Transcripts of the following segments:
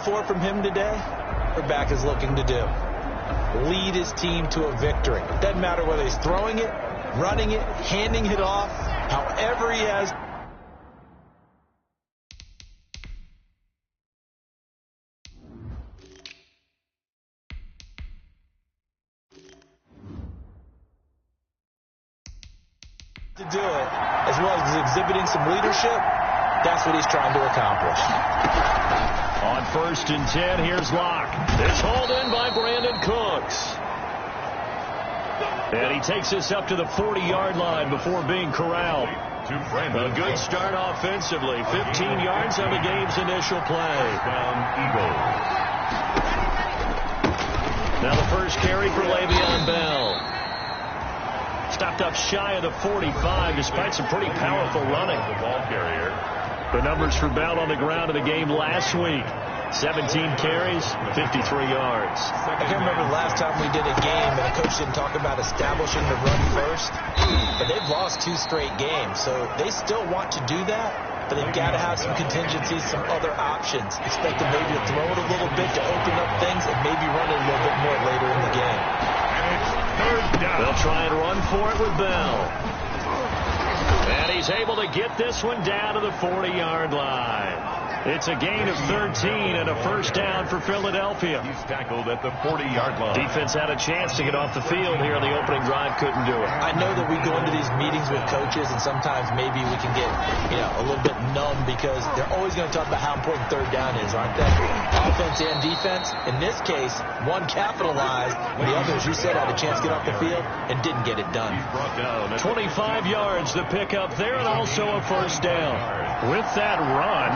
for from him today, quarterback is looking to do. Lead his team to a victory. It doesn't matter whether he's throwing it, running it, handing it off, however he has to do it, as well as exhibiting some leadership. That's what he's trying to accomplish. On 1st and 10, here's Locke. It's hauled in by Brandon Cooks. And he takes us up to the 40-yard line before being corralled. A good start offensively. 15 yards on the game's initial play. Now the first carry for Le'Veon Bell. Stopped up shy of the 45 despite some pretty powerful running. The ball carrier. The numbers for Bell on the ground in the game last week. 17 carries, 53 yards. I can't remember the last time we did a game and a coach didn't talk about establishing the run first. But they've lost 2 straight games, so they still want to do that. But they've got to have some contingencies, some other options. Expect them maybe to throw it a little bit to open up things and maybe run it a little bit more later in the game. They'll try and run for it with Bell. And he's able to get this one down to the 40-yard line. It's a gain of 13 and a first down for Philadelphia. He's tackled at the 40-yard line. Defense had a chance to get off the field here on the opening drive, couldn't do it. I know that we go into these meetings with coaches, and sometimes maybe we can get, a little bit numb because they're always going to talk about how important 3rd down is, aren't they? Offense and defense. In this case, one capitalized, and the other, as you said, had a chance to get off the field and didn't get it done. 25 yards the pickup there, and also a first down. With that run,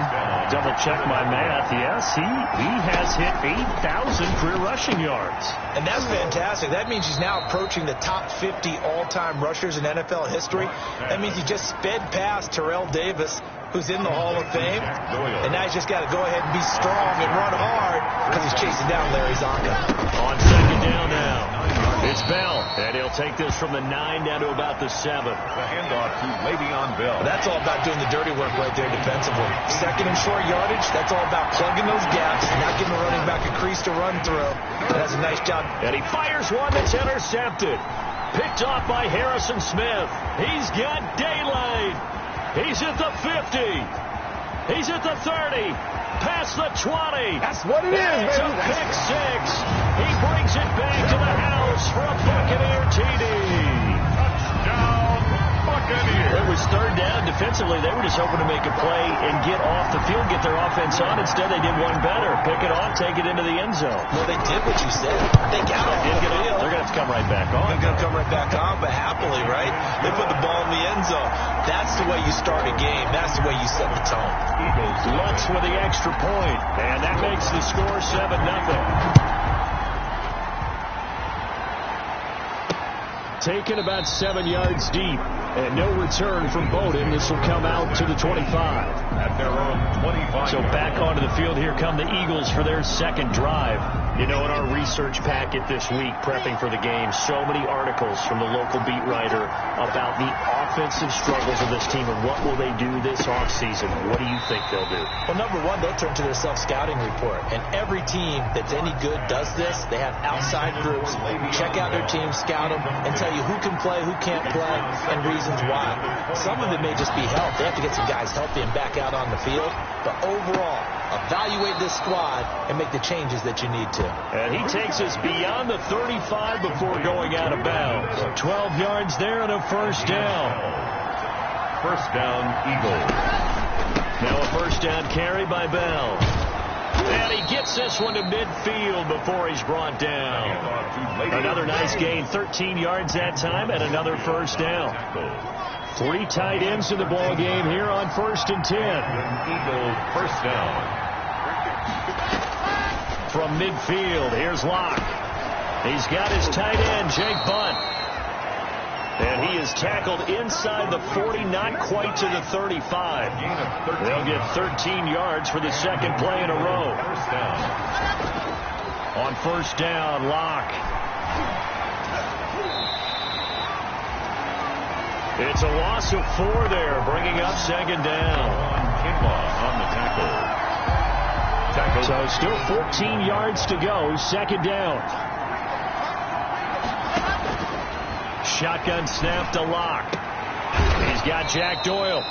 double-check my math. Yes, he has hit 8,000 career rushing yards. And that's fantastic. That means he's now approaching the top 50 all-time rushers in NFL history. That means he just sped past Terrell Davis, who's in the Hall of Fame. And now he's just got to go ahead and be strong and run hard because he's chasing down Larry Zonka. On 2nd down now. It's Bell, and he'll take this from the 9 down to about the 7. The handoff to Le'Veon Bell. That's all about doing the dirty work right there defensively. 2nd and short yardage, that's all about plugging those gaps, not giving the running back a crease to run through. That's a nice job. And he fires one that's intercepted. Picked off by Harrison Smith. He's got daylight. He's at the 50. He's at the 30. Past the 20. That's what it is, baby. It's a pick 6. He brings it back to the house for a Buccaneer TD. Touchdown, Buccaneers. It was 3rd down. Defensively, they were just hoping to make a play and get off the field, get their offense on. Instead, they did one better. Pick it off, take it into the end zone. Well, they did what you said. They got off the field. They're going to have to come right back on. They're going to come right back on, but happily, right? They put the ball in the end zone. That's the way you start a game. That's the way you set the tone. Lutz with the extra point, and that makes the score 7-0. Taken about 7 yards deep, and no return from Bowden. This will come out to the 25. At their own 25. So back onto the field, here come the Eagles for their 2nd drive. You know, in our research packet this week, prepping for the game, so many articles from the local beat writer about the offensive struggles of this team and what will they do this offseason. What do you think they'll do? Well, number one, they'll turn to their self-scouting report. And every team that's any good does this. They have outside groups. Check out their team, scout them, and tell you who can play, who can't play, and reasons why. Some of it may just be health. They have to get some guys healthy and back out on the field. But overall, evaluate this squad and make the changes that you need to. And he takes us beyond the 35 before going out of bounds. 12 yards there and a first down. First down, Eagles. Now a first down carry by Bell. And he gets this one to midfield before he's brought down. Another nice gain, 13 yards that time, and another first down. 3 tight ends to the ball game here on 1st and 10. Eagles first down. From midfield, here's Locke. He's got his tight end, Jake Bunt. And he is tackled inside the 40, not quite to the 35. They'll get 13 yards for the 2nd play in a row. On first down, Locke. It's a loss of 4 there, bringing up 2nd down. Kinlaw on the tackle. tackled. So still 14 yards to go. Second down. Shotgun snap to Locke. He's got Jack Doyle.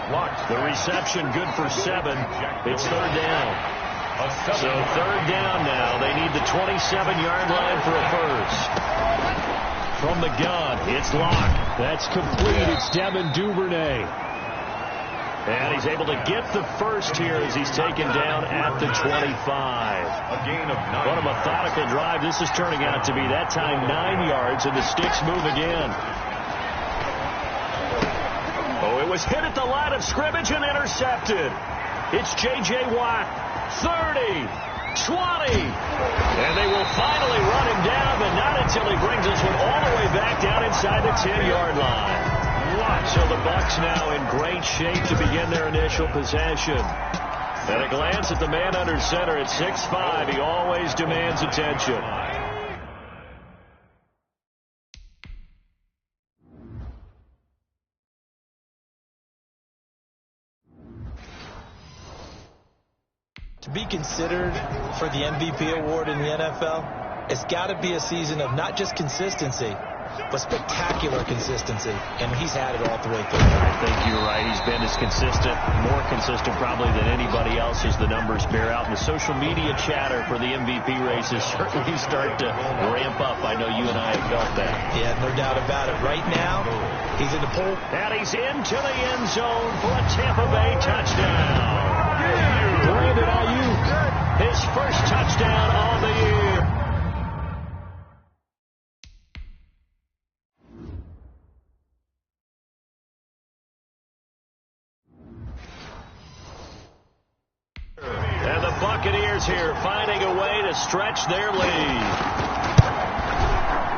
Blocked. The reception good for 7. It's third down. So third down now. They need the 27-yard line for a first. From the gun, it's Locke. That's complete. It's Devin Duvernay. And he's able to get the first here as he's taken down at the 25. A gain of 9. What a methodical drive this is turning out to be. That time 9 yards, and the sticks move again. Oh, it was hit at the line of scrimmage and intercepted. It's J.J. Watt. 30, 20. And they will finally run him down, but not until he brings this one all the way back down inside the 10-yard line. So the Bucs now in great shape to begin their initial possession. At a glance at the man under center at 6'5", he always demands attention. To be considered for the MVP award in the NFL, it's got to be a season of not just consistency, but spectacular consistency, and he's had it all the way through. I think you're right. He's been as consistent, more consistent probably than anybody else as the numbers bear out. And the social media chatter for the MVP race is certainly starting to ramp up. I know you and I have felt that. Yeah, no doubt about it. Right now, he's in the pool. And he's into the end zone for a Tampa Bay touchdown. Brandon Ayuk, his first touchdown on the year. And the Buccaneers here finding a way to stretch their lead.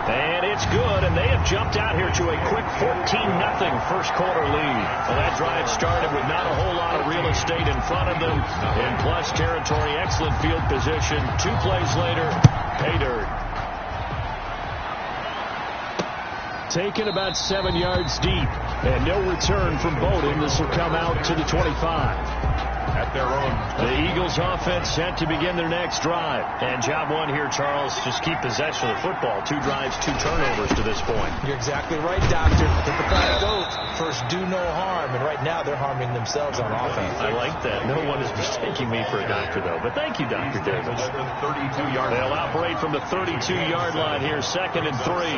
And it's good, and they have jumped out here to a quick 14-0 first quarter lead. Well, that drive started with not a whole lot of real estate in front of them. In plus territory, excellent field position. 2 plays later, pay dirt. Taken about 7 yards deep, and no return from Bowden. This will come out to the 25. At their own. The Eagles offense set to begin their next drive. And job one here, Charles, just keep possession of the football. 2 drives, 2 turnovers to this point. You're exactly right, Doctor. Hit the flag goat. First, do no harm. And right now, they're harming themselves on offense. I like that. No one is mistaking me for a doctor, though. But thank you, Dr. Davis. 32-yard. They'll operate from the 32-yard line here, 2nd and 3.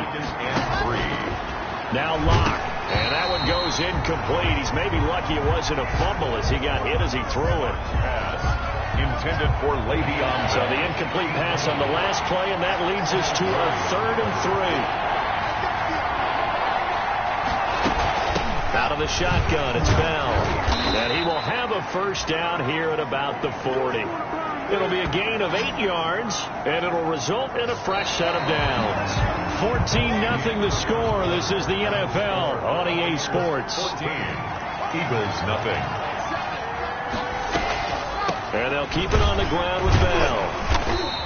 Now Locke. And that one goes incomplete. He's maybe lucky it wasn't a fumble as he got hit as he threw it. Pass intended for Le'Veon. So the incomplete pass on the last play, and that leads us to a 3rd and 3. Out of the shotgun, it's Bell. And he will have a first down here at about the 40. It'll be a gain of 8 yards, and it'll result in a fresh set of downs. 14-0 the score. This is the NFL on EA Sports. 14. Eagles nothing. And they'll keep it on the ground with Bell.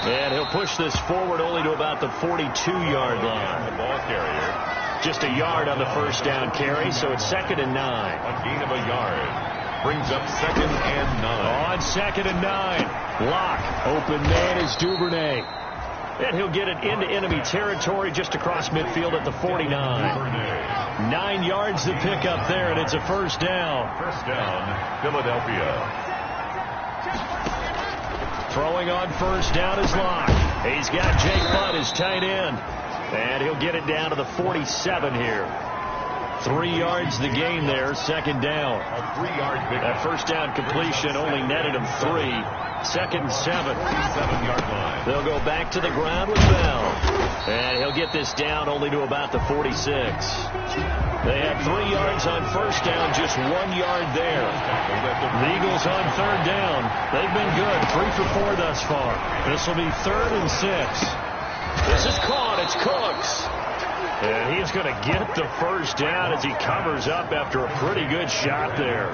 And he'll push this forward only to about the 42-yard line. The ball carrier. Just a yard on the first down carry, so it's 2nd and 9. A gain of a yard. Brings up 2nd and 9. On 2nd and 9. Locke. Open man is Duvernay. And he'll get it into enemy territory just across midfield at the 49. 9 yards to pick up there, and it's a first down. First down, Philadelphia. Throwing on first down is Locke. He's got Jake Butt, his tight end. And he'll get it down to the 47 here. 3 yards the gain there, 2nd down. A 3-yard pickup. That first down completion only netted him 3. 2nd and 7. 7-yard line. They'll go back to the ground with Bell. And he'll get this down only to about the 46. They had 3 yards on first down, just 1 yard there. The Eagles on 3rd down. They've been good, 3 for 4 thus far. This will be 3rd and 6. This is caught. It's Cooks. And he's going to get the first down as he covers up after a pretty good shot there.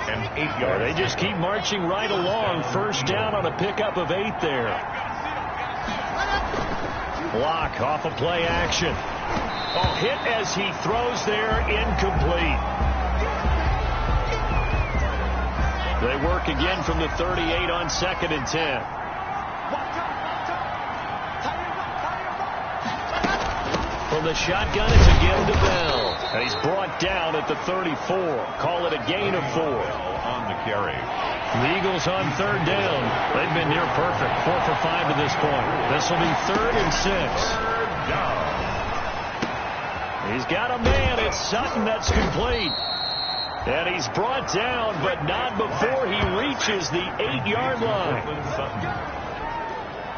And 8 yards. They just keep marching right along. First down on a pickup of 8 there. Block off a play action. Oh, hit as he throws there, incomplete. They work again from the 38 on 2nd and 10. From the shotgun, it's again to Bell. And he's brought down at the 34. Call it a gain of 4. On the carry. The Eagles on 3rd down. They've been near perfect. 4 for 5 at this point. This will be 3rd and 6. Third down. He's got a man. It's Sutton. That's complete. And he's brought down, but not before he reaches the 8-yard line.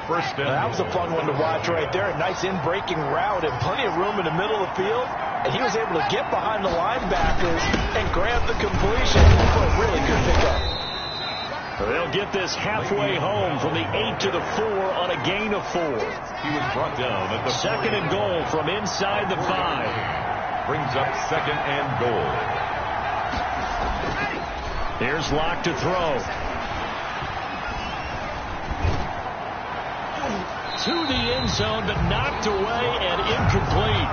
First down. That was a fun one to watch right there. A nice in-breaking route and plenty of room in the middle of the field. And he was able to get behind the linebackers and grab the completion for a really good pickup. They'll get this halfway home from the 8 to the 4 on a gain of 4. He was brought down at the 2nd and goal from inside the 5. Brings up 2nd and goal. Here's Locke to throw. To the end zone, but knocked away and incomplete.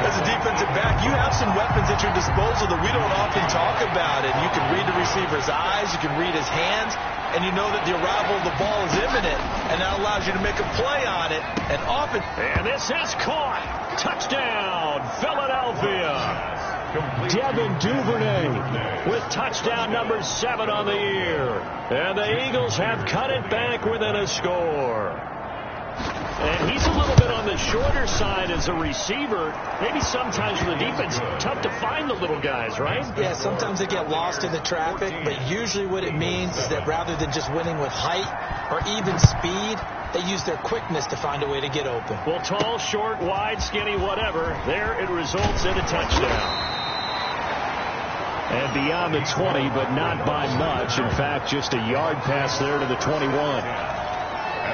As a defensive back, you have some weapons at your disposal that we don't often talk about. And you can read the receiver's eyes, you can read his hands, and you know that the arrival of the ball is imminent. And that allows you to make a play on it. And often... And this is caught. Touchdown, Philadelphia. Devin Duvernay with touchdown number 7 on the year. And the Eagles have cut it back within a score. And he's a little bit on the shorter side as a receiver. Maybe sometimes for the defense, tough to find the little guys, right? Yeah, sometimes they get lost in the traffic, but usually what it means is that rather than just winning with height or even speed, they use their quickness to find a way to get open. Well, tall, short, wide, skinny, whatever, there it results in a touchdown. And beyond the 20, but not by much. In fact, just a yard pass there to the 21.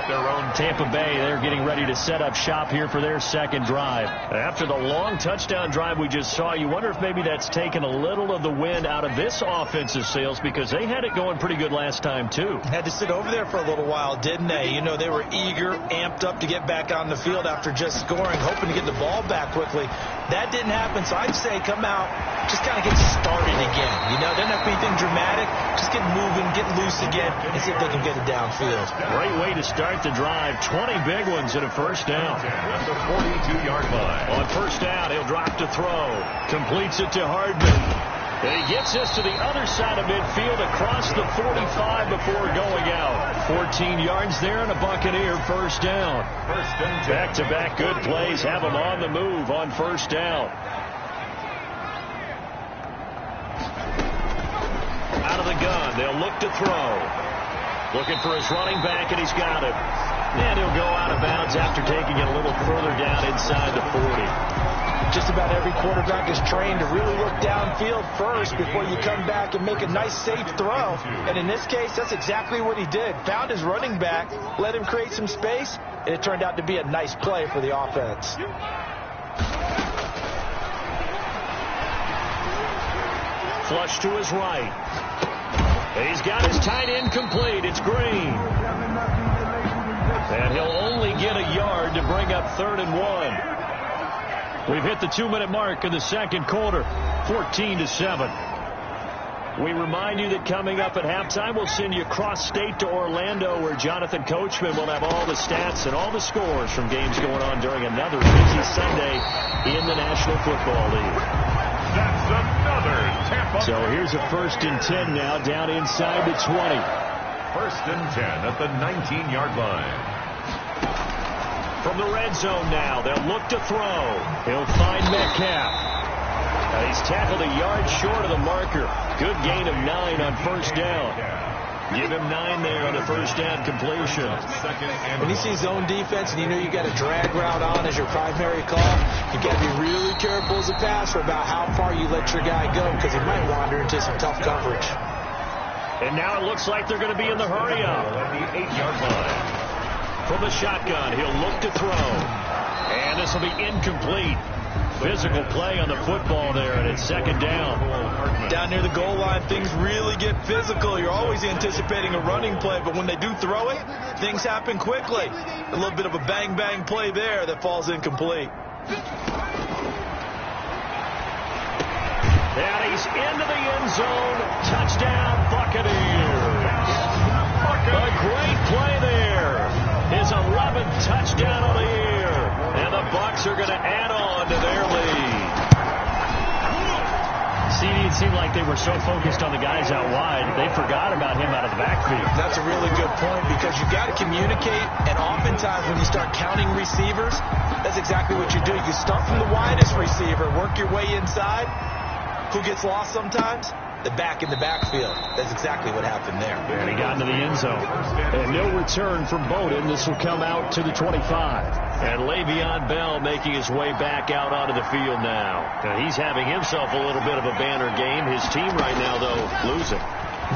Their own Tampa Bay, they're getting ready to set up shop here for their 2nd drive. After the long touchdown drive we just saw, you wonder if maybe that's taken a little of the wind out of this offensive sails, because they had it going pretty good last time, too. Had to sit over there for a little while, didn't they? You know, they were eager, amped up to get back on the field after just scoring, hoping to get the ball back quickly. That didn't happen, so I'd say come out, just kind of get started again. You know, doesn't have to be anything dramatic. Just get moving, get loose again, and see if they can get it downfield. Great way to start the drive. 20 big ones and a 1st down. At the 42-yard line. On 1st down, he'll drop to throw. Completes it to Hardman. And he gets this to the other side of midfield across the 45 before going out. 14 yards there and a Buccaneer 1st down. Back-to-back good plays have him on the move on 1st down. Out of the gun, they'll look to throw. Looking for his running back, and he's got it. And he'll go out of bounds after taking it a little further down inside the 40. Just about every quarterback is trained to really look downfield first before you come back and make a nice, safe throw. And in this case, that's exactly what he did. Found his running back, let him create some space, and it turned out to be a nice play for the offense. Flush to his right. He's got his tight end complete. It's Green. And he'll only get a yard to bring up 3rd and 1. We've hit the 2-minute mark of the 2nd quarter, 14-7. We remind you that coming up at halftime, we'll send you cross-state to Orlando, where Jonathan Coachman will have all the stats and all the scores from games going on during another busy Sunday in the National Football League. That's another Tampa. So here's a 1st and 10 now, down inside the 20. 1st and 10 at the 19-yard line. From the red zone now, they'll look to throw. He'll find Metcalf. He's tackled a yard short of the marker. Good gain of 9 on 1st down. Give him 9 there on the 1st down completion. When you see zone defense and you know you got a drag route on as your primary call, you got to be really careful as a passer about how far you let your guy go, because he might wander into some tough coverage. And now it looks like they're going to be in the hurry up. At the 8-yard line. From the shotgun, he'll look to throw. And this will be incomplete. Physical play on the football there, and it's 2nd down. Down near the goal line, things really get physical. You're always anticipating a running play, but when they do throw it, things happen quickly. A little bit of a bang-bang play there that falls incomplete. And he's into the end zone. Touchdown, Buccaneers. seemed like they were so focused on the guys out wide, they forgot about him out of the backfield. That's a really good point because you got to communicate, and oftentimes when you start counting receivers, that's exactly what you do. You start from the widest receiver, work your way inside. Who gets lost sometimes? The back in the backfield. That's exactly what happened there. And he got into the end zone. And no return from Bowden. This will come out to the 25. And Le'Veon Bell making his way back out onto the field now. He's having himself a little bit of a banner game. His team right now, though, losing.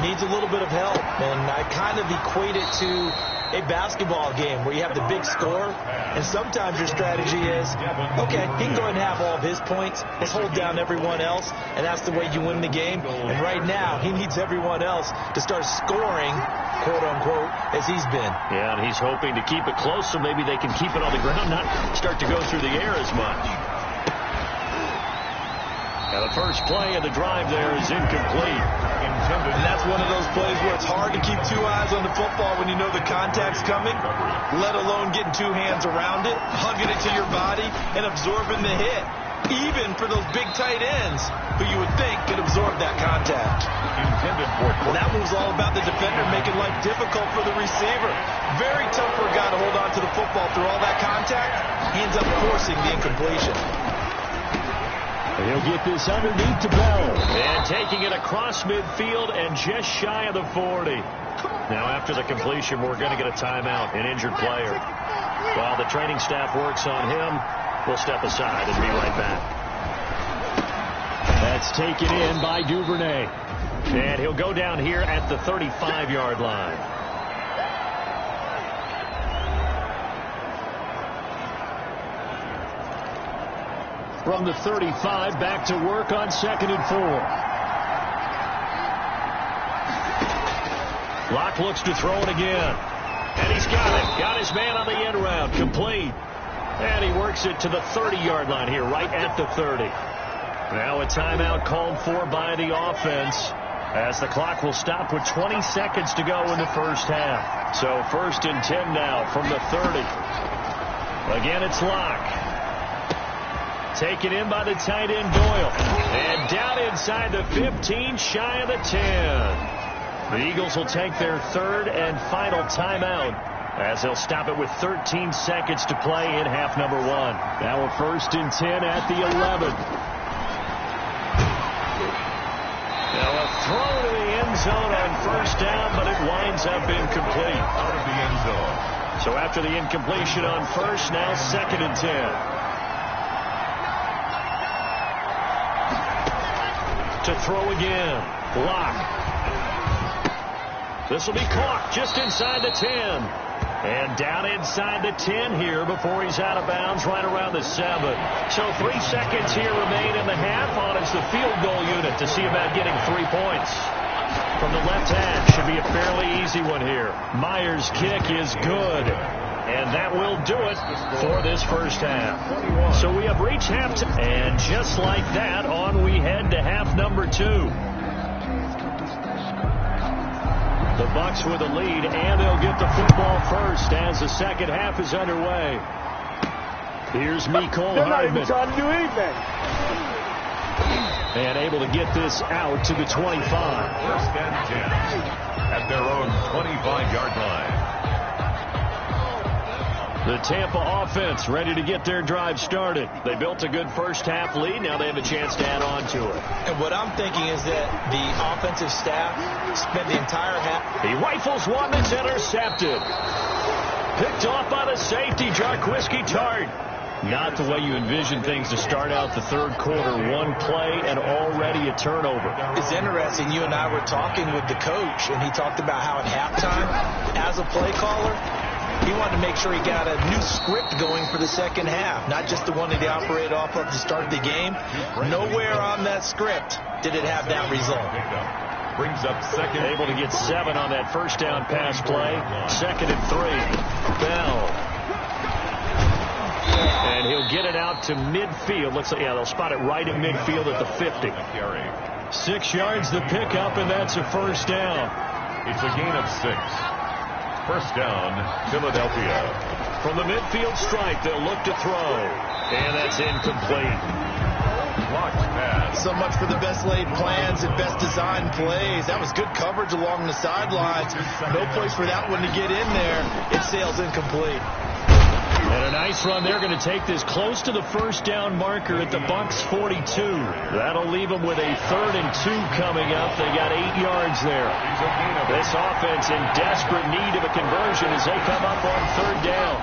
Needs a little bit of help. And I kind of equate it to a basketball game where you have the big score, and sometimes your strategy is, okay, he can go ahead and have all of his points. Let's hold down everyone else, and that's the way you win the game. And right now, he needs everyone else to start scoring, quote-unquote, as he's been. Yeah, and he's hoping to keep it close so maybe they can keep it on the ground, not start to go through the air as much. Now the first play of the drive there is incomplete. And that's one of those plays where it's hard to keep two eyes on the football when you know the contact's coming, let alone getting two hands around it, hugging it to your body, and absorbing the hit. Even for those big tight ends who you would think could absorb that contact. And that was all about the defender making life difficult for the receiver. Very tough for a guy to hold on to the football through all that contact. He ends up forcing the incompletion. He'll get this underneath to Bell. And taking it across midfield and just shy of the 40. Now after the completion, we're going to get a timeout, an injured player. While the training staff works on him, we'll step aside and be right back. That's taken in by Duvernay. And he'll go down here at the 35-yard line. From the 35, back to work on 2nd and 4. Locke looks to throw it again. And he's got it. Got his man on the end round. Complete. And he works it to the 30-yard line here, right at the 30. Now a timeout called for by the offense, as the clock will stop with 20 seconds to go in the first half. So 1st and 10 now from the 30. Again, it's Locke. Taken in by the tight end, Doyle. And down inside the 15, shy of the 10. The Eagles will take their 3rd and final timeout, as they'll stop it with 13 seconds to play in half number 1. Now a 1st and 10 at the 11. Now a throw to the end zone on 1st down, but it winds up incomplete. Out of the end zone. So after the incompletion on 1st, now 2nd and 10. To throw again. Locke. This will be caught just inside the 10. And down inside the 10 here before he's out of bounds right around the 7. So 3 seconds here remain in the half on as the field goal unit to see about getting 3 points. From the left hash, should be a fairly easy one here. Myers' kick is good. And that will do it for this first half. So we have reached halftime. And just like that, on we head to half number 2. The Bucs with a lead, and they'll get the football first as the second half is underway. Here's Mecole They're Hardman. not even trying to do anything. And able to get this out to the 25. 1st and 10 at their own 25-yard line. The Tampa offense ready to get their drive started. They built a good first half lead. Now they have a chance to add on to it. And what I'm thinking is that the offensive staff spent the entire half. He rifles one that's intercepted. Picked off by the safety, Jarquiski Tart. Not the way you envision things to start out the 3rd quarter. One play and already a turnover. It's interesting. You and I were talking with the coach, and he talked about how at halftime, as a play caller, he wanted to make sure he got a new script going for the second half, not just the one that he operated off of to start the game. Nowhere on that script did it have that result. Brings up 2nd. Able to get 7 on that first down pass play. 2nd and 3. Bell. And he'll get it out to midfield. Looks like, yeah, they'll spot it right in midfield at the 50. 6 yards the pickup, and that's a first down. It's a gain of 6. First down, Philadelphia. From the midfield stripe, they'll look to throw. And that's incomplete. Blocked pass. So much for the best laid plans and best designed plays. That was good coverage along the sidelines. No place for that one to get in there. It sails incomplete. And a nice run. They're going to take this close to the first down marker at the Bucs 42. That'll leave them with a 3rd and 2 coming up. They got 8 yards there. This offense in desperate need of a conversion as they come up on 3rd down.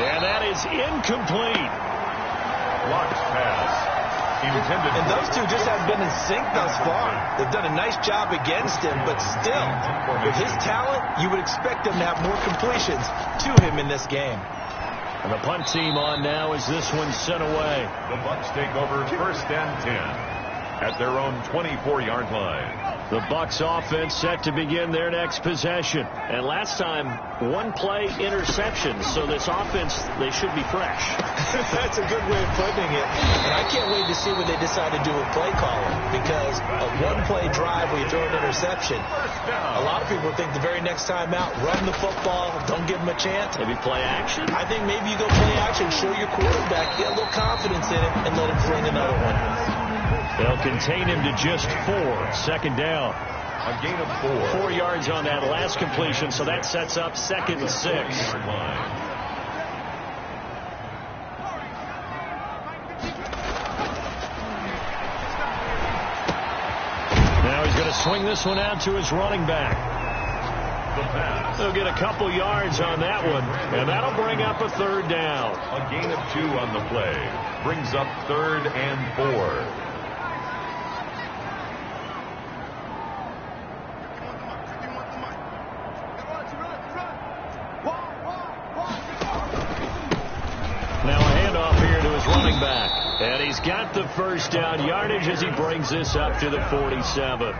And that is incomplete. Launch pass. And those two just have been in sync thus far. They've done a nice job against him, but still, with his talent, you would expect them to have more completions to him in this game. And the punt team on now as this one's sent away. The Bucs take over 1st and 10 at their own 24-yard line. The Bucs offense set to begin their next possession. And last time, 1-play interception. So this offense, they should be fresh. That's a good way of putting it. And I can't wait to see what they decide to do with play calling. Because a 1-play drive where you throw an interception, a lot of people think the very next time out, run the football, don't give them a chance. Maybe play action? I think maybe you go play action, show your quarterback, get a little confidence in him, and let him fling another one. They'll contain him to just 4. 2nd down. A gain of 4. 4 yards on that last completion, so that sets up 2nd and 6. Now he's going to swing this one out to his running back. They'll get a couple yards on that one, and that'll bring up a 3rd down. A gain of 2 on the play. Brings up 3rd and 4. Running back, and he's got the 1st down yardage as he brings this up to the 47.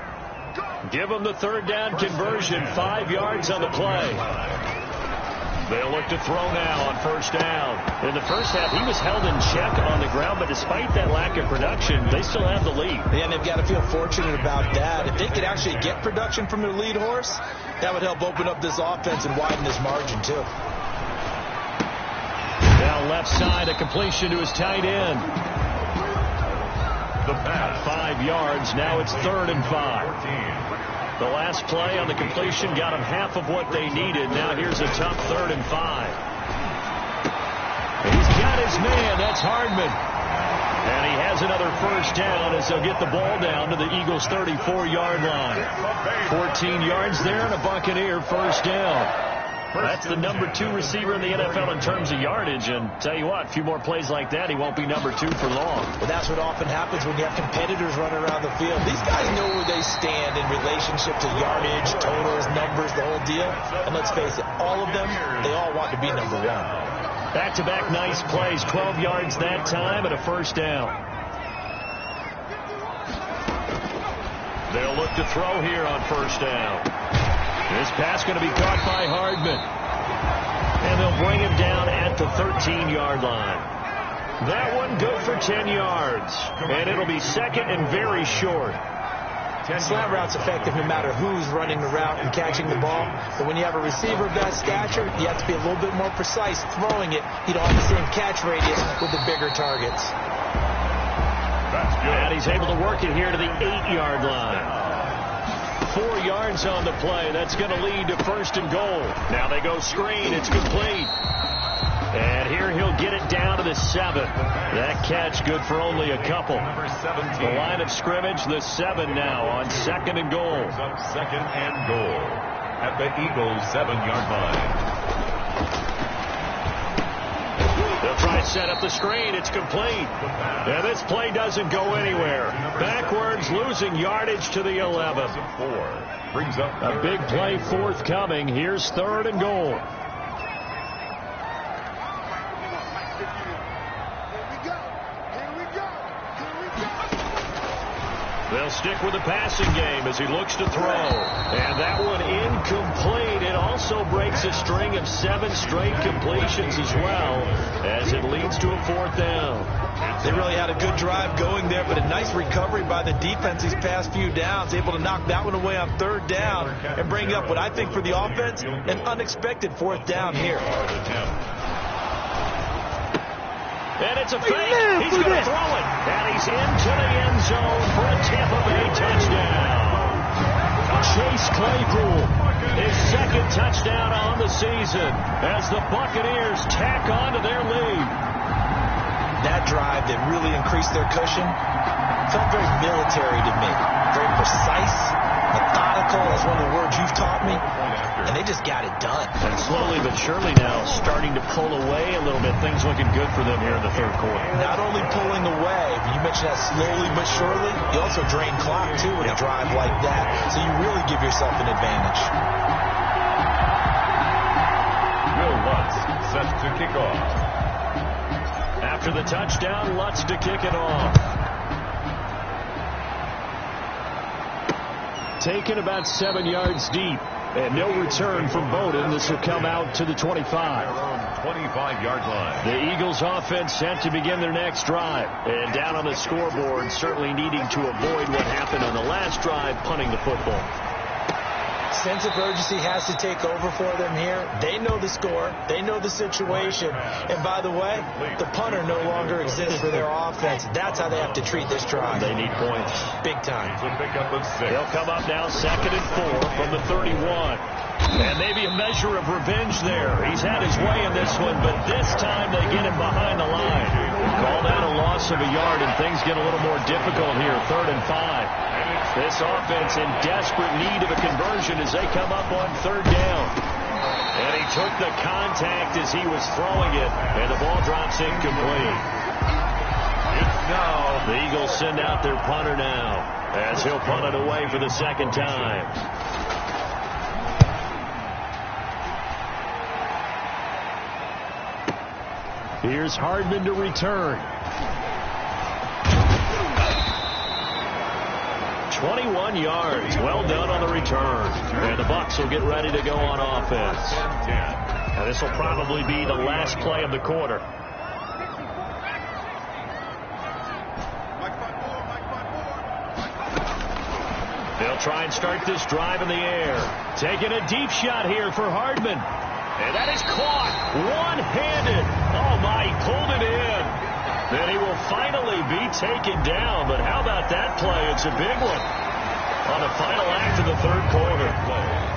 Give him the 3rd down conversion, 5 yards on the play. They'll look to throw now on 1st down. In the first half, he was held in check on the ground, but despite that lack of production, they still have the lead. Yeah, and they've got to feel fortunate about that. If they could actually get production from their lead horse, that would help open up this offense and widen this margin, too. Now left side, a completion to his tight end. The pass. 5 yards. Now it's 3rd and 5. 14. The last play on the completion got them half of what they needed. Now here's a tough 3rd and 5. He's got his man. That's Hardman. And he has another 1st down as they'll get the ball down to the Eagles' 34-yard line. 14 yards there and a Buccaneer 1st down. That's the number 2 receiver in the NFL in terms of yardage. And tell you what, a few more plays like that, he won't be number 2 for long. Well, that's what often happens when you have competitors running around the field. These guys know where they stand in relationship to yardage, totals, numbers, the whole deal. And let's face it, all of them, they all want to be number 1. Back-to-back nice plays, 12 yards that time and a 1st down. They'll look to throw here on 1st down. This pass going to be caught by Hardman. And they'll bring him down at the 13-yard line. That one good for 10 yards. And it'll be 2nd and very short. Slant route's effective no matter who's running the route and catching the ball. But when you have a receiver of that stature, you have to be a little bit more precise throwing it. You don't have the same catch radius with the bigger targets. That's good. And he's able to work it here to the 8-yard line. 4 yards on the play. That's going to lead to 1st and goal. Now they go screen. It's complete. And here he'll get it down to the 7. That catch good for only a couple. Number 17. The line of scrimmage, the 7 now on 2nd and goal. Up 2nd and goal at the Eagles' 7-yard line. They'll try to set up the screen. It's complete. And this play doesn't go anywhere. Backwards, losing yardage to the 11. Brings up a big play forthcoming. Here's 3rd and goal. They'll stick with the passing game as he looks to throw. And that one incomplete. It also breaks a string of 7 straight completions as well as it leads to a 4th down. They really had a good drive going there, but a nice recovery by the defense these past few downs. Able to knock that one away on 3rd down and bring up what I think for the offense, an unexpected 4th down here. And it's a fake. He's going to throw it. And he's into the end zone for a Tampa Bay touchdown. Chase Claypool, his second touchdown on the season as the Buccaneers tack on to their lead. That drive that really increased their cushion felt very military to me. Very precise, methodical. That's one of the words you've taught me. And they just got it done. And slowly but surely now starting to pull away a little bit. Things looking good for them here in the third quarter. Not only pulling away, but you mentioned that slowly but surely. You also drain clock, too, with a drive like that. So you really give yourself an advantage. Will Lutz set to kick off. After the touchdown, Lutz to kick it off. Taken about 7 yards deep. And no return from Bowden. This will come out to the 25. 25-yard line. The Eagles offense set to begin their next drive. And down on the scoreboard, certainly needing to avoid what happened on the last drive, punting the football. Sense of urgency has to take over for them here. They know the score. They know the situation. And by the way, the punter no longer exists for their offense. That's how they have to treat this drive. They need points. Big time. They'll come up now 2nd and 4 from the 31. And maybe a measure of revenge there. He's had his way in this one, but this time they get him behind the line. Call that a loss of a yard, and things get a little more difficult here. 3rd and 5. This offense in desperate need of a conversion as they come up on 3rd down. And he took the contact as he was throwing it, and the ball drops incomplete. The Eagles send out their punter now as he'll punt it away for the 2nd time. Here's Hardman to return. 21 yards. Well done on the return. And the Bucs will get ready to go on offense. And this will probably be the last play of the quarter. They'll try and start this drive in the air. Taking a deep shot here for Hardman. And that is caught one-handed. Oh, my, he pulled it in. Then he will finally be taken down. But how about that play? It's a big one on the final act of the 3rd quarter.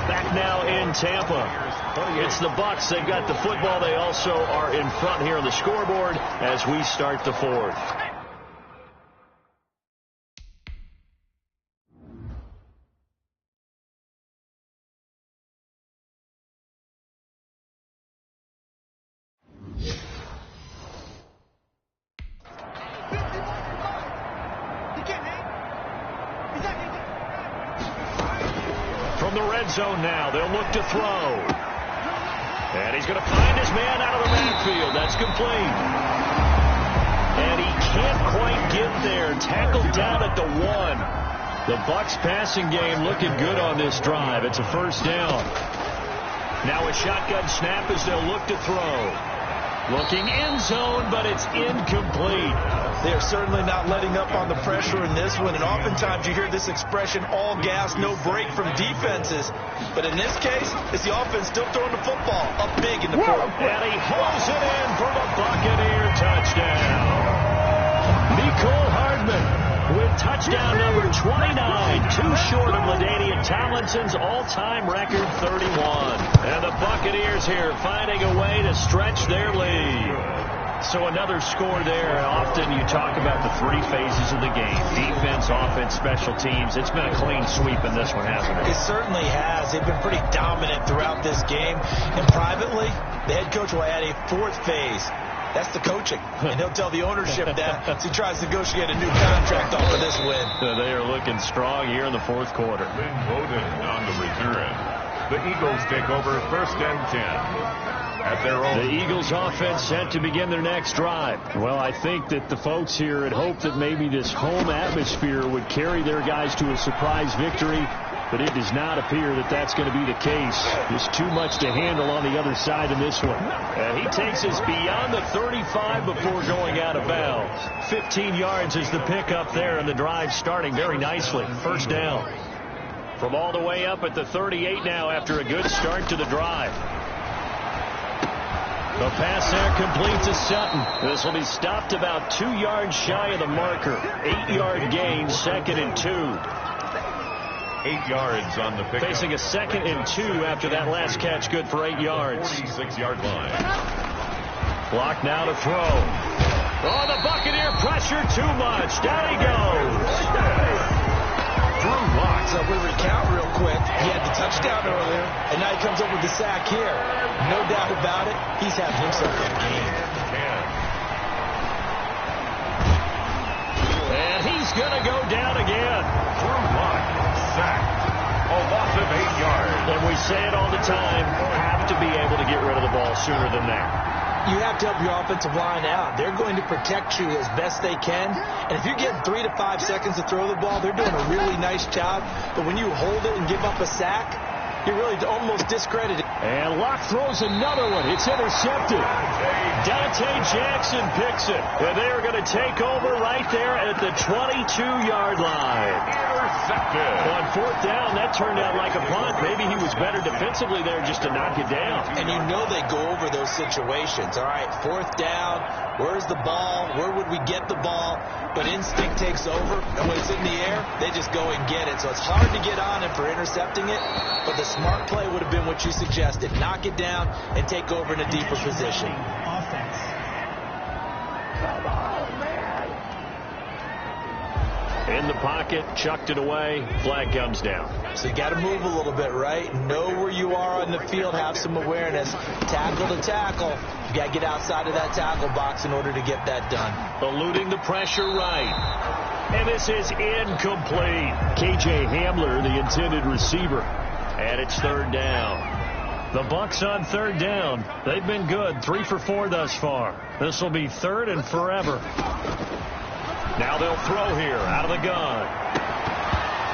Back now in Tampa. It's the Bucs. They've got the football. They also are in front here on the scoreboard as we start the 4th. From the red zone now, they'll look to throw. And he's going to find his man out of the backfield. That's complete. And he can't quite get there. Tackled down at the 1. The Bucs passing game looking good on this drive. It's a 1st down. Now a shotgun snap as they'll look to throw. Looking end zone, but it's incomplete. They're certainly not letting up on the pressure in this one, and oftentimes you hear this expression, all gas, no break from defenses. But in this case, it's the offense still throwing the football up big in the fourth. And he hauls it in for the Buccaneer touchdown. Nicole Hardman with touchdown number 29, too short of LaDainian Tomlinson's all-time record 31. And the Buccaneers here finding a way to stretch their lead. So another score there. Often you talk about the 3 phases of the game. Defense, offense, special teams. It's been a clean sweep in this one, hasn't it? It certainly has. They've been pretty dominant throughout this game. And privately, the head coach will add a 4th phase. That's the coaching. And he'll tell the ownership that as he tries to negotiate a new contract off of this win. They are looking strong here in the 4th quarter. Lynn Bowden on the return. The Eagles take over 1st and 10. At their own. The Eagles offense set to begin their next drive. Well, I think that the folks here had hoped that maybe this home atmosphere would carry their guys to a surprise victory, but it does not appear that that's going to be the case. There's too much to handle on the other side in this one. And he takes us beyond the 35 before going out of bounds. 15 yards is the pickup there, and the drive starting very nicely. 1st down. From all the way up at the 38 now after a good start to the drive. The pass there complete to Sutton. This will be stopped about 2 yards shy of the marker. 8-yard gain, 2nd and 2. 8 yards on the pickup. Facing a 2nd and 2 after that last catch, good for 8 yards. 46-yard line. Block now to throw. Oh, the Buccaneer pressure too much. Down he goes. Drew Lock. So we recount real quick. He had the touchdown earlier, and now he comes up with the sack here. No doubt about it. He's having himself a game. And he's going to go down again. Drew Lock sacked. A loss of 8 yards. And we say it all the time, have to be able to get rid of the ball sooner than that. You have to help your offensive line out. They're going to protect you as best they can. And if you're getting 3 to 5 seconds to throw the ball, they're doing a really nice job. But when you hold it and give up a sack, you're really almost discredited. And Locke throws another one. It's intercepted. Dante Jackson picks it. And they are going to take over right there at the 22-yard line. Intercepted. On 4th down, that turned out like a punt. Maybe he was better defensively there just to knock it down. And you know they go over those situations. All right, 4th down. Where's the ball? Where would we get the ball? But instinct takes over. And when it's in the air, they just go and get it. So it's hard to get on him for intercepting it. But the smart play would have been what you suggested. Knock it down and take over in a deeper position. In the pocket, chucked it away, flag comes down. So you got to move a little bit, right? Know where you are on the field, have some awareness. Tackle to tackle. You got to get outside of that tackle box in order to get that done. Eluding the pressure right. And this is incomplete. KJ Hamler, the intended receiver. And it's 3rd down. The Bucs on 3rd down. They've been good, 3 for 4 thus far. This will be 3rd and forever. Now they'll throw here out of the gun.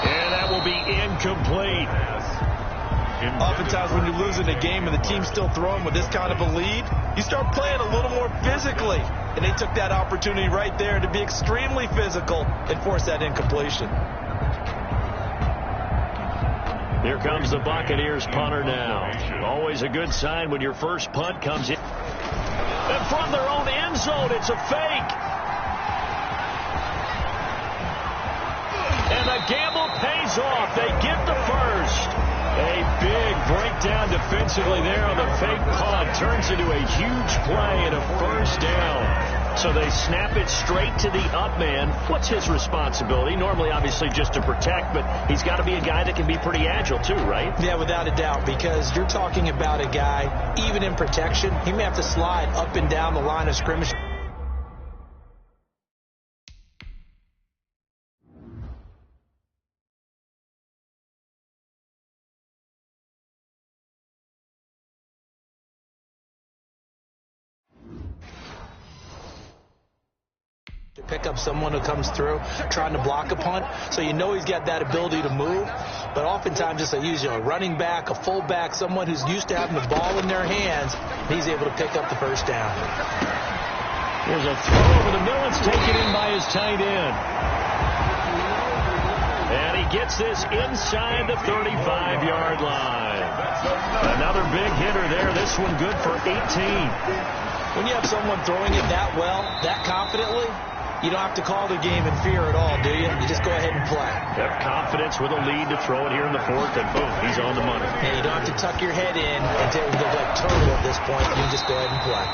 And that will be incomplete. Oftentimes when you're losing a game and the team's still throwing with this kind of a lead, you start playing a little more physically. And they took that opportunity right there to be extremely physical and force that incompletion. Here comes the Buccaneers punter now. Always a good sign when your first punt comes in. And from their own end zone, it's a fake. And the gamble pays off. They get the first. A big breakdown defensively there on the fake punt. Turns into a huge play and a 1st down. So they snap it straight to the up man. What's his responsibility? Normally, obviously, just to protect, but he's got to be a guy that can be pretty agile too, right? Yeah, without a doubt, because you're talking about a guy, even in protection, he may have to slide up and down the line of scrimmage. To pick up someone who comes through trying to block a punt, so you know he's got that ability to move. But oftentimes it's a running back, a fullback, someone who's used to having the ball in their hands, and he's able to pick up the 1st down. There's a throw over the middle. It's taken in by his tight end. And he gets this inside the 35-yard line. Another big hitter there. This one good for 18. When you have someone throwing it that well, that confidently, you don't have to call the game in fear at all, do you? You just go ahead and play. Yep, confidence with a lead to throw it here in the 4th, and boom, he's on the money. And you don't have to tuck your head in until you look like turtle at this point. You can just go ahead and play.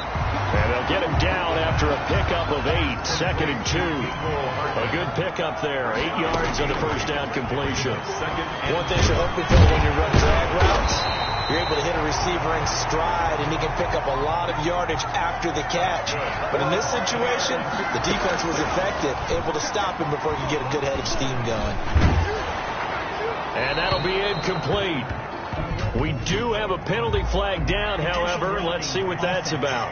And they'll get him down after a pickup of 8, 2nd and 2. A good pickup there, 8 yards on the 1st down completion. One thing you're hoping for when you run drag routes, you're able to hit a receiver in stride, and he can pick up a lot of yardage after the catch. But in this situation, the defense was effective, able to stop him before he could get a good head of steam going. And that'll be incomplete. We do have a penalty flag down, however. Let's see what that's about.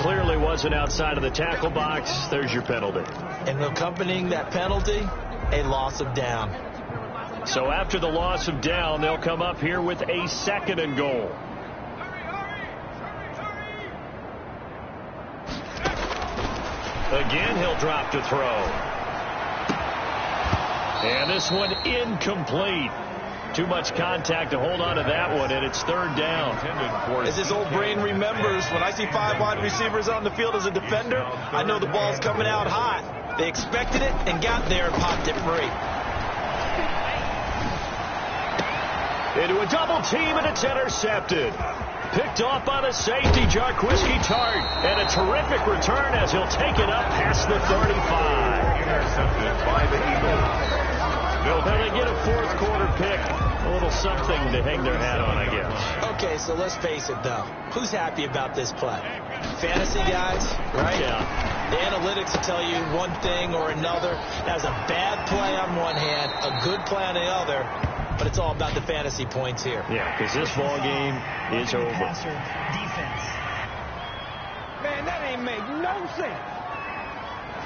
Clearly wasn't outside of the tackle box. There's your penalty. And accompanying that penalty, a loss of down. So after the loss of down, they'll come up here with a 2nd and goal. Again, he'll drop to throw. And this one incomplete. Too much contact to hold on to that one, and it's third down. As his old brain remembers, when I see 5 wide receivers on the field as a defender, I know the ball's coming out hot. They expected it and got there and popped it free. Into a double team, and it's intercepted. Picked off by the safety, Jarquiski Tart. And a terrific return as he'll take it up past the 35. Intercepted by the Eagles. Now they get a fourth quarter pick. A little something to hang their hat on, I guess. Okay, so let's face it, though. Who's happy about this play? Fantasy guys, right? Yeah. The analytics will tell you one thing or another. That was a bad play on one hand, a good play on the other, but it's all about the fantasy points here. Yeah, because this ball game is over. Defense. Man, that ain't make no sense.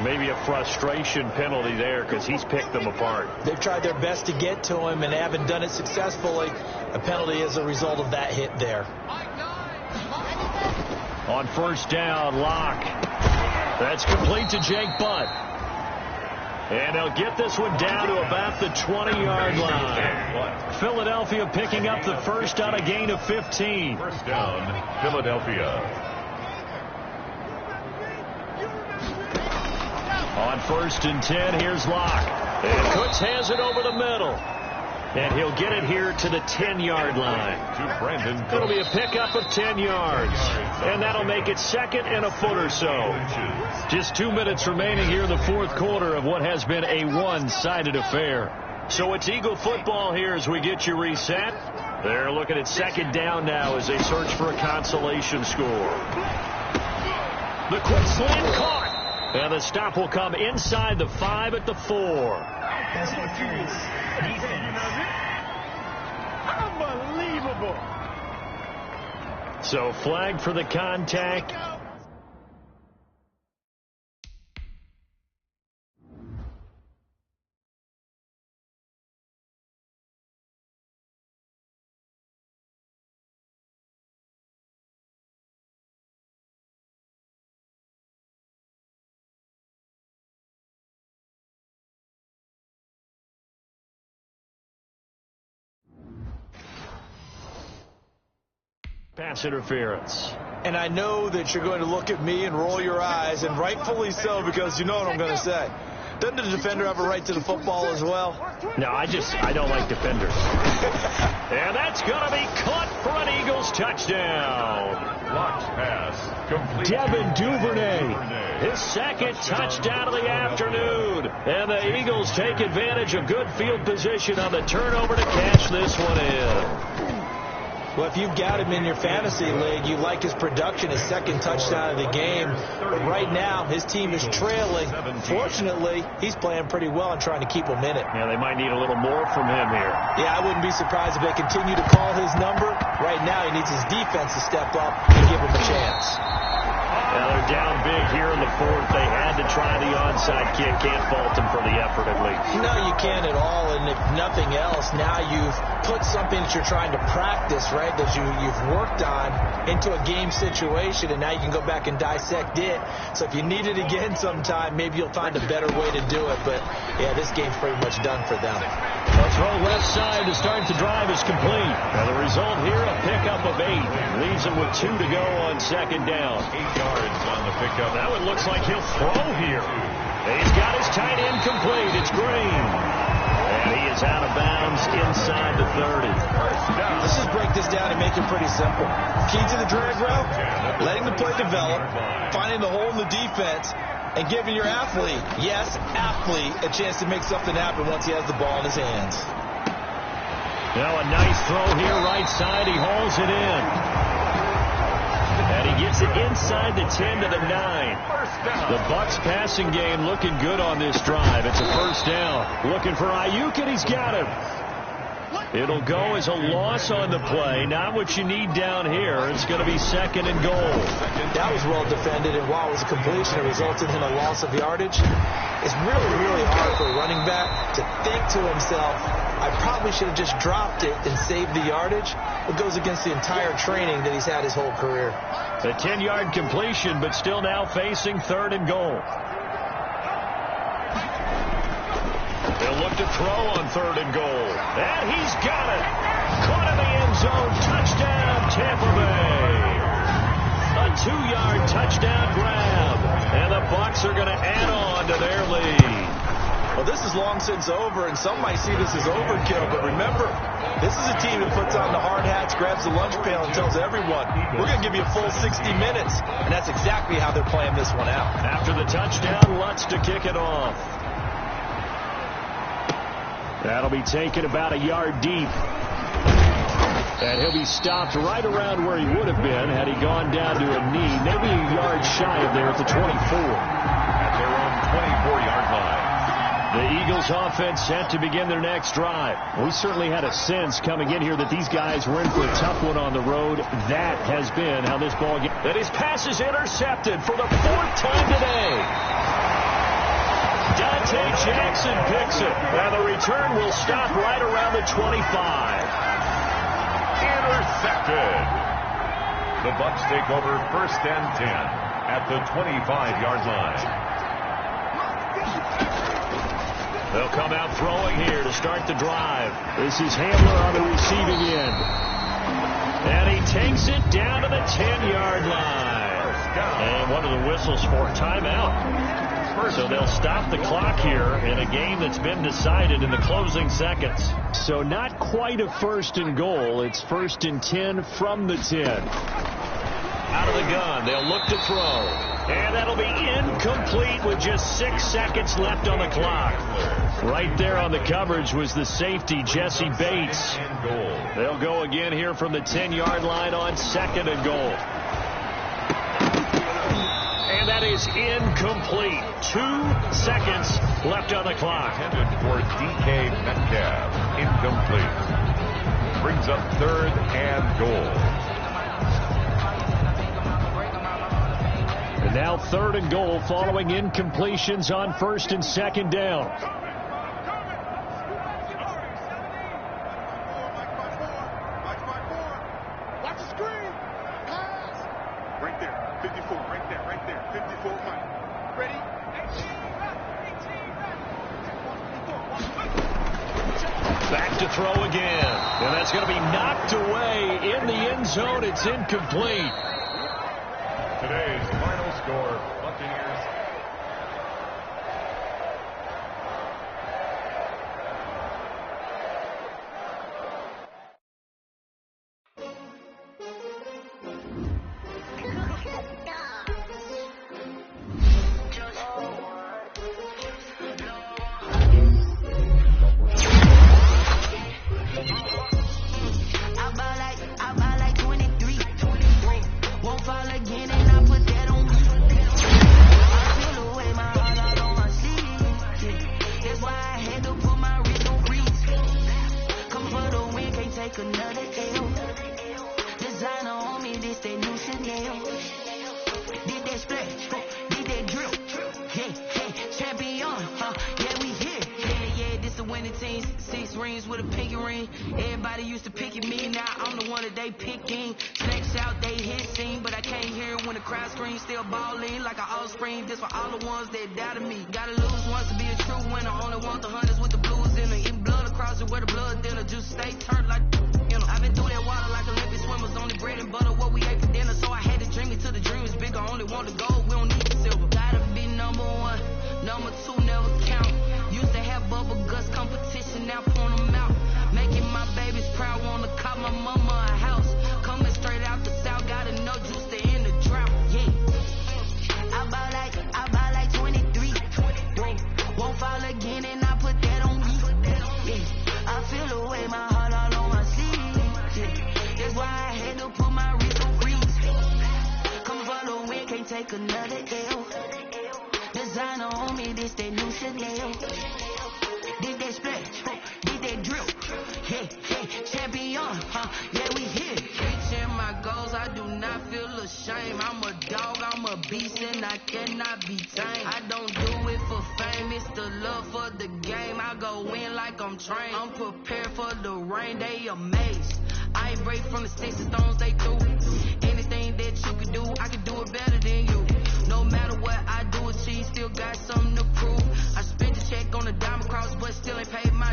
Maybe a frustration penalty there because he's picked them apart. They've tried their best to get to him and they haven't done it successfully. A penalty as a result of that hit there. On first down, Locke. That's complete to Jake Butt. And they'll get this one down to about the 20-yard line. Philadelphia picking up the first on a gain of 15. First down, Philadelphia. On first and 10, here's Locke. And Cooks has it over the middle. And he'll get it here to the 10-yard line. To Brandon. It'll be a pickup of 10 yards. And that'll make it second and a foot or so. Just 2 minutes remaining here in the fourth quarter of what has been a one-sided affair. So it's Eagle football here as we get you reset. They're looking at second down now as they search for a consolation score. The quick slant caught. And the stop will come inside the 5 at the 4. Unbelievable. So flag for the contact. Pass interference. And I know that you're going to look at me and roll your eyes, and rightfully so, because you know what I'm going to say. Doesn't the defender have a right to the football as well? No, I don't like defenders. And that's going to be caught for an Eagles touchdown. Blocked pass. Complete. Devin Duvernay. His second touchdown of the afternoon. And the Eagles take advantage of good field position on the turnover to cash this one in. Well, if you've got him in your fantasy league, you like his production, his second touchdown of the game. But right now, his team is trailing. Fortunately, he's playing pretty well and trying to keep them in it. Yeah, they might need a little more from him here. Yeah, I wouldn't be surprised if they continue to call his number. Right now, he needs his defense to step up and give him a chance. Now they're down big here in the fourth. They had to try the onside kick. Can't fault them for the effort, at least. No, you can't at all. And if nothing else, now you've put something that you're trying to practice, right, that you've worked on into a game situation, and now you can go back and dissect it. So if you need it again sometime, maybe you'll find a better way to do it. But, yeah, this game's pretty much done for them. A throw left side to start the drive is complete. Now the result here, a pickup of 8. Leaves them with 2 to go on second down. 8 yards on the pickup. That one looks like he'll throw here. He's got his tight end complete. It's Green. And he is out of bounds inside the 30. Let's just break this down and make it pretty simple. Key to the drag route, letting the play develop, finding the hole in the defense, and giving your athlete, yes, athlete, a chance to make something happen once he has the ball in his hands. Now a nice throw here, right side. He hauls it in. And he gets it inside the 10 to the 9. The Bucs passing game looking good on this drive. It's a first down. Looking for Ayuk, and he's got him. It'll go as a loss on the play. Not what you need down here. It's going to be second and goal. That was well defended, and while it was a completion, it resulted in a loss of yardage. It's really, really hard for a running back to think to himself, I probably should have just dropped it and saved the yardage. It goes against the entire training that he's had his whole career. A 10-yard completion, but still now facing third and goal. They'll look to throw on third and goal. And he's got it. Caught in the end zone. Touchdown, Tampa Bay. A 2-yard touchdown grab. And the Bucs are going to add on to their lead. Well, this is long since over, and some might see this as overkill. But remember, this is a team that puts on the hard hats, grabs the lunch pail, and tells everyone, we're going to give you a full 60 minutes. And that's exactly how they're playing this one out. After the touchdown, Lutz to kick it off. That'll be taken about a yard deep. And he'll be stopped right around where he would have been had he gone down to a knee, maybe a yard shy of there at the 24. At their own 24-yard line. The Eagles offense set to begin their next drive. We certainly had a sense coming in here that these guys were in for a tough one on the road. That has been how this ball game. That his pass is intercepted for the 4th time today. Dante Jackson picks it. And the return will stop right around the 25. Intercepted. The Bucs take over 1st and 10 at the 25-yard line. They'll come out throwing here to start the drive. This is Hamler on the receiving end. And he takes it down to the 10-yard line. And one of the whistles for timeout. So they'll stop the clock here in a game that's been decided in the closing seconds. So not quite a 1st and goal. It's 1st and 10 from the 10. Out of the gun. They'll look to throw. And that'll be incomplete with just 6 seconds left on the clock. Right there on the coverage was the safety, Jesse Bates. They'll go again here from the 10-yard line on 2nd and goal. And that is incomplete. 2 seconds left on the clock. Headed for DK Metcalf. Incomplete. Brings up 3rd and goal. And now 3rd and goal following incompletions on 1st and 2nd down. Watch the screen. Pass. Right there. 54. Right there. Right there. 54. Mike. Ready? 18. Back to throw again. And that's going to be knocked away in the end zone. It's incomplete. Today's final score, Buccaneers. Still got something to prove. I spent a check on a dime across, but still ain't paid my